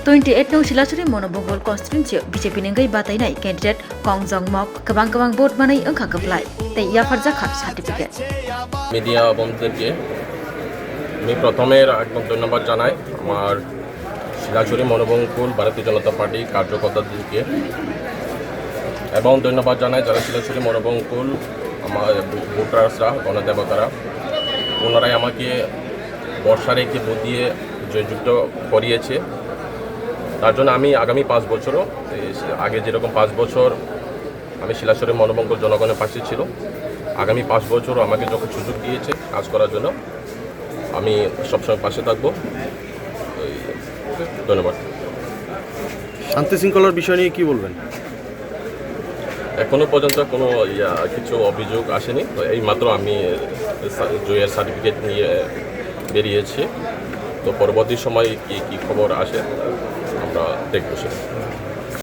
28 nong Silasuri Monobongol constituency BJP nenggai batainai candidate Kong Jong Mok kabang vote manai angkha kaplai tei yafarja khat certificate media বন্ধুদেরকে আমি প্রথমে একদম ধন্যবাদ জানাই আমার শিলাচুরি মনোবঙ্কুল ভারতীয় জনতা পার্টি কার্যকর্তাদেরকে এবং ধন্যবাদ জানাই যারা শিলাচুরি মনোবঙ্কুল আমার ভোটার্সরা গণদেবতারা ওনারাই আমাকে বর্ষা রেখে ভোট দিয়ে জয়যুক্ত করিয়েছে তার জন্য আমি আগামী 5 বছরও আগে যেরকম 5 বছর আমি শিলাচুরি মনোবঙ্কুল জনগণের পাশে ছিল আগামী 5 বছরও আমাকে যখন সুযোগ দিয়েছে কাজ করার জন্য আমি সবসময় পাশে থাকবো ধন্যবাদ। শান্তি শৃঙ্খলার বিষয় নিয়ে কি বলবেন? এখনো পর্যন্ত কোনো কিছু অভিযোগ আসেনি তো এইমাত্র আমি জয়ের সার্টিফিকেট নিয়ে বেরিয়েছি তো পরবর্তী সময় কি খবর আসে আমরা দেখবো সেটা।